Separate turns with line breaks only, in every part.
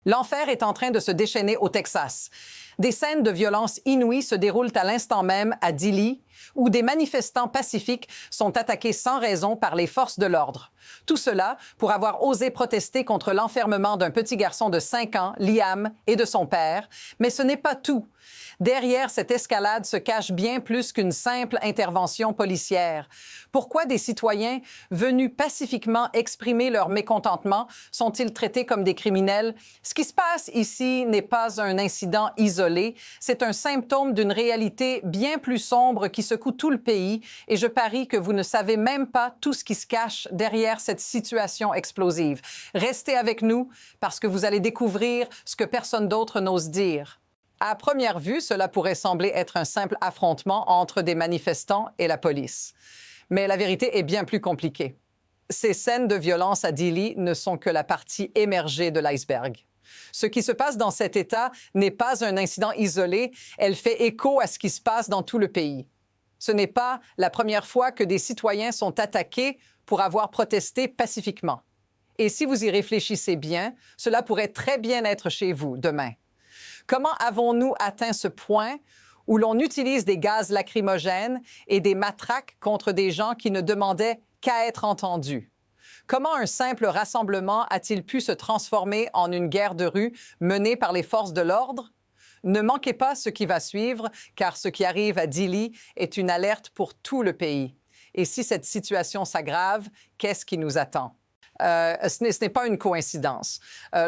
L'enfer est en train de se déchaîner au Texas. Des scènes de violence inouïes se déroulent à l'instant même à Dilley, où des manifestants pacifiques sont attaqués sans raison par les forces de l'ordre. Tout cela pour avoir osé protester contre l'enfermement d'un petit garçon de 5 ans, Liam, et de son père. Mais ce n'est pas tout. Derrière cette escalade se cache bien plus qu'une simple intervention policière. Pourquoi des citoyens venus pacifiquement exprimer leur mécontentement sont-ils traités comme des criminels? Ce qui se passe ici n'est pas un incident isolé, c'est un symptôme d'une réalité bien plus sombre qui secoue tout le pays et je parie que vous ne savez même pas tout ce qui se cache derrière cette situation explosive. Restez avec nous parce que vous allez découvrir ce que personne d'autre n'ose dire. À première vue, cela pourrait sembler être un simple affrontement entre des manifestants et la police. Mais la vérité est bien plus compliquée. Ces scènes de violence à Dilley ne sont que la partie émergée de l'iceberg. Ce qui se passe dans cet État n'est pas un incident isolé, elle fait écho à ce qui se passe dans tout le pays. Ce n'est pas la première fois que des citoyens sont attaqués pour avoir protesté pacifiquement. Et si vous y réfléchissez bien, cela pourrait très bien être chez vous demain. Comment avons-nous atteint ce point où l'on utilise des gaz lacrymogènes et des matraques contre des gens qui ne demandaient qu'à être entendus? Comment un simple rassemblement a-t-il pu se transformer en une guerre de rue menée par les forces de l'ordre? Ne manquez pas ce qui va suivre, car ce qui arrive à Dilley est une alerte pour tout le pays. Et si cette situation s'aggrave, qu'est-ce qui nous attend? Ce n'est pas une coïncidence.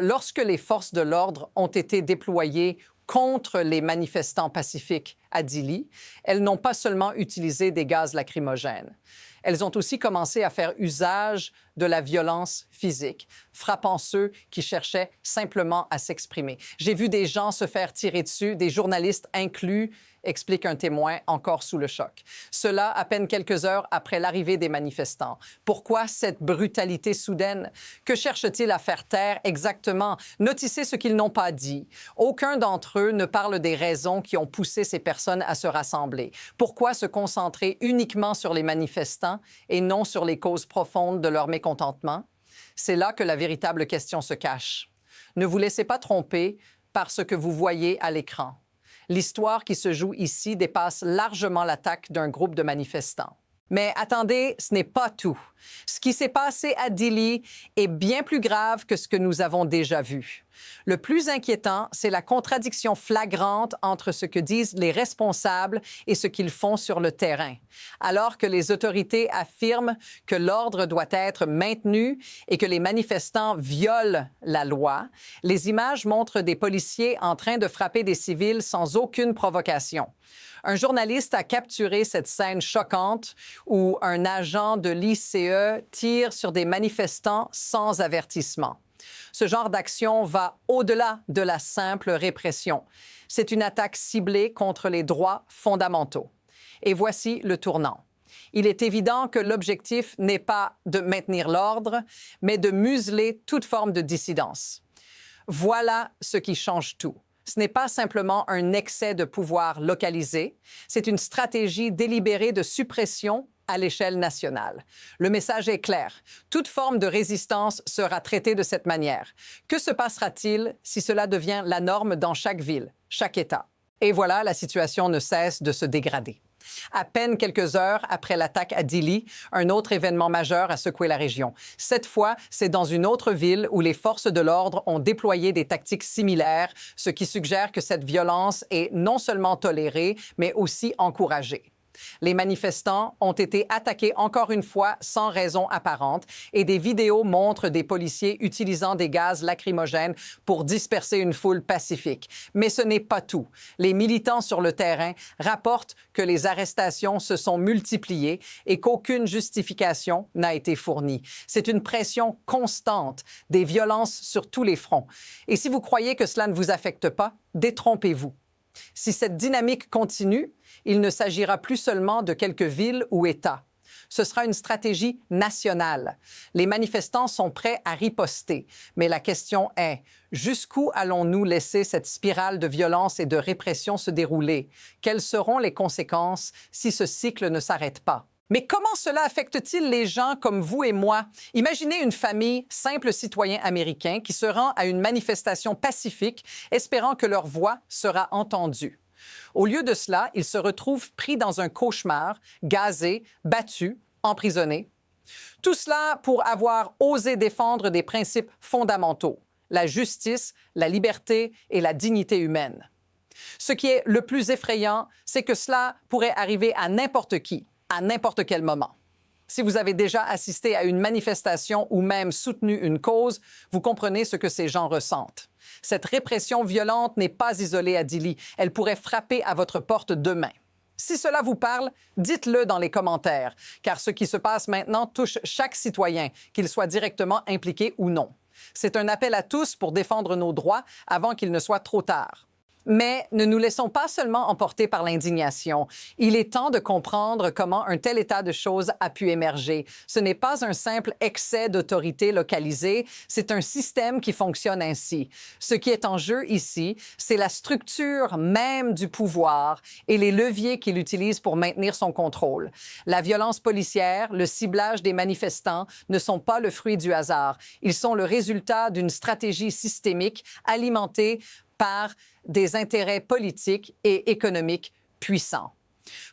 Lorsque les forces de l'ordre ont été déployées contre les manifestants pacifiques à Dilley, elles n'ont pas seulement utilisé des gaz lacrymogènes. Elles ont aussi commencé à faire usage de la violence physique, frappant ceux qui cherchaient simplement à s'exprimer. J'ai vu des gens se faire tirer dessus, des journalistes inclus, explique un témoin encore sous le choc. Cela à peine quelques heures après l'arrivée des manifestants. Pourquoi cette brutalité soudaine? Que cherchent-ils à faire taire exactement? Notissez ce qu'ils n'ont pas dit. Aucun d'entre eux ne parle des raisons qui ont poussé ces personnes à se rassembler. Pourquoi se concentrer uniquement sur les manifestants et non sur les causes profondes de leur mécontentement? C'est là que la véritable question se cache. Ne vous laissez pas tromper par ce que vous voyez à l'écran. L'histoire qui se joue ici dépasse largement l'attaque d'un groupe de manifestants. Mais attendez, ce n'est pas tout. Ce qui s'est passé à Dilley est bien plus grave que ce que nous avons déjà vu. Le plus inquiétant, c'est la contradiction flagrante entre ce que disent les responsables et ce qu'ils font sur le terrain. Alors que les autorités affirment que l'ordre doit être maintenu et que les manifestants violent la loi, les images montrent des policiers en train de frapper des civils sans aucune provocation. Un journaliste a capturé cette scène choquante où un agent de l'ICE tire sur des manifestants sans avertissement. Ce genre d'action va au-delà de la simple répression. C'est une attaque ciblée contre les droits fondamentaux. Et voici le tournant. Il est évident que l'objectif n'est pas de maintenir l'ordre, mais de museler toute forme de dissidence. Voilà ce qui change tout. Ce n'est pas simplement un excès de pouvoir localisé, c'est une stratégie délibérée de suppression à l'échelle nationale. Le message est clair. Toute forme de résistance sera traitée de cette manière. Que se passera-t-il si cela devient la norme dans chaque ville, chaque État? Et voilà, la situation ne cesse de se dégrader. À peine quelques heures après l'attaque à Dilley, un autre événement majeur a secoué la région. Cette fois, c'est dans une autre ville où les forces de l'ordre ont déployé des tactiques similaires, ce qui suggère que cette violence est non seulement tolérée, mais aussi encouragée. Les manifestants ont été attaqués encore une fois sans raison apparente et des vidéos montrent des policiers utilisant des gaz lacrymogènes pour disperser une foule pacifique. Mais ce n'est pas tout. Les militants sur le terrain rapportent que les arrestations se sont multipliées et qu'aucune justification n'a été fournie. C'est une pression constante, des violences sur tous les fronts. Et si vous croyez que cela ne vous affecte pas, détrompez-vous. Si cette dynamique continue, il ne s'agira plus seulement de quelques villes ou États. Ce sera une stratégie nationale. Les manifestants sont prêts à riposter. Mais la question est, jusqu'où allons-nous laisser cette spirale de violence et de répression se dérouler? Quelles seront les conséquences si ce cycle ne s'arrête pas? Mais comment cela affecte-t-il les gens comme vous et moi? Imaginez une famille, simple citoyen américain, qui se rend à une manifestation pacifique, espérant que leur voix sera entendue. Au lieu de cela, ils se retrouvent pris dans un cauchemar, gazés, battus, emprisonnés. Tout cela pour avoir osé défendre des principes fondamentaux, la justice, la liberté et la dignité humaine. Ce qui est le plus effrayant, c'est que cela pourrait arriver à n'importe qui, à n'importe quel moment. Si vous avez déjà assisté à une manifestation ou même soutenu une cause, vous comprenez ce que ces gens ressentent. Cette répression violente n'est pas isolée à Dili. Elle pourrait frapper à votre porte demain. Si cela vous parle, dites-le dans les commentaires, car ce qui se passe maintenant touche chaque citoyen, qu'il soit directement impliqué ou non. C'est un appel à tous pour défendre nos droits avant qu'il ne soit trop tard. Mais ne nous laissons pas seulement emporter par l'indignation. Il est temps de comprendre comment un tel état de choses a pu émerger. Ce n'est pas un simple excès d'autorité localisée, c'est un système qui fonctionne ainsi. Ce qui est en jeu ici, c'est la structure même du pouvoir et les leviers qu'il utilise pour maintenir son contrôle. La violence policière, le ciblage des manifestants ne sont pas le fruit du hasard. Ils sont le résultat d'une stratégie systémique alimentée par des intérêts politiques et économiques puissants.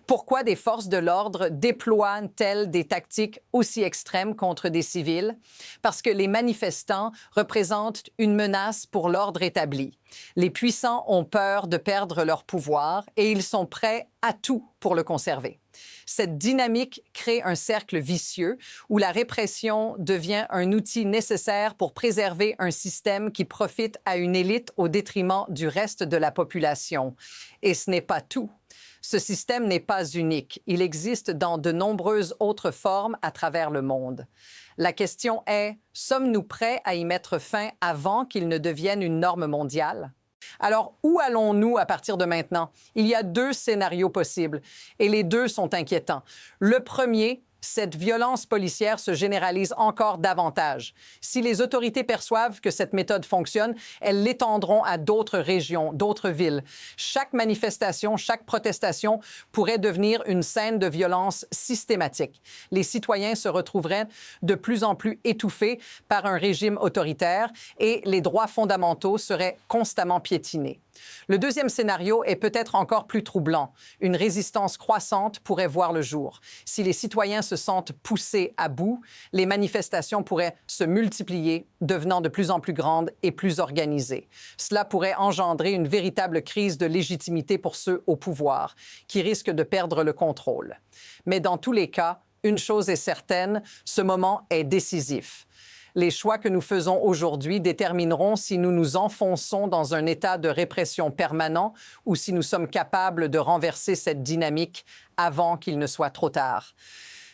Pourquoi des forces de l'ordre déploient-elles des tactiques aussi extrêmes contre des civils? Parce que les manifestants représentent une menace pour l'ordre établi. Les puissants ont peur de perdre leur pouvoir et ils sont prêts à tout pour le conserver. Cette dynamique crée un cercle vicieux où la répression devient un outil nécessaire pour préserver un système qui profite à une élite au détriment du reste de la population. Et ce n'est pas tout. Ce système n'est pas unique. Il existe dans de nombreuses autres formes à travers le monde. La question est, sommes-nous prêts à y mettre fin avant qu'il ne devienne une norme mondiale? Alors, où allons-nous à partir de maintenant? Il y a 2 scénarios possibles et les 2 sont inquiétants. Le premier, cette violence policière se généralise encore davantage. Si les autorités perçoivent que cette méthode fonctionne, elles l'étendront à d'autres régions, d'autres villes. Chaque manifestation, chaque protestation pourrait devenir une scène de violence systématique. Les citoyens se retrouveraient de plus en plus étouffés par un régime autoritaire et les droits fondamentaux seraient constamment piétinés. Le deuxième scénario est peut-être encore plus troublant. Une résistance croissante pourrait voir le jour. Si les citoyens se sentent poussés à bout, les manifestations pourraient se multiplier, devenant de plus en plus grandes et plus organisées. Cela pourrait engendrer une véritable crise de légitimité pour ceux au pouvoir, qui risquent de perdre le contrôle. Mais dans tous les cas, une chose est certaine, ce moment est décisif. Les choix que nous faisons aujourd'hui détermineront si nous nous enfonçons dans un état de répression permanent ou si nous sommes capables de renverser cette dynamique avant qu'il ne soit trop tard.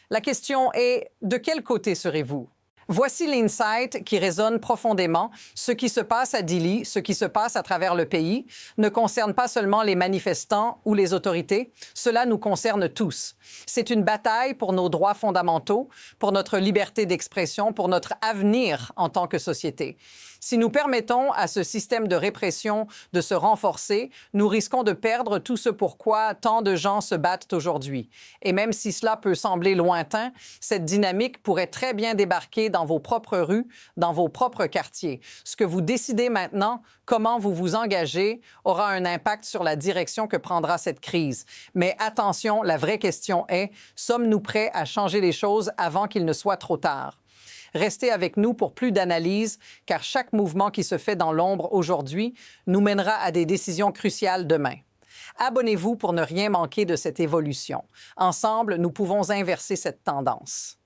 La question est, de quel côté serez-vous? Voici l'insight qui résonne profondément. Ce qui se passe à Dili, ce qui se passe à travers le pays, ne concerne pas seulement les manifestants ou les autorités. Cela nous concerne tous. C'est une bataille pour nos droits fondamentaux, pour notre liberté d'expression, pour notre avenir en tant que société. Si nous permettons à ce système de répression de se renforcer, nous risquons de perdre tout ce pourquoi tant de gens se battent aujourd'hui. Et même si cela peut sembler lointain, cette dynamique pourrait très bien débarquer dans vos propres rues, dans vos propres quartiers. Ce que vous décidez maintenant, comment vous vous engagez, aura un impact sur la direction que prendra cette crise. Mais attention, la vraie question est, sommes-nous prêts à changer les choses avant qu'il ne soit trop tard? Restez avec nous pour plus d'analyses, car chaque mouvement qui se fait dans l'ombre aujourd'hui nous mènera à des décisions cruciales demain. Abonnez-vous pour ne rien manquer de cette évolution. Ensemble, nous pouvons inverser cette tendance.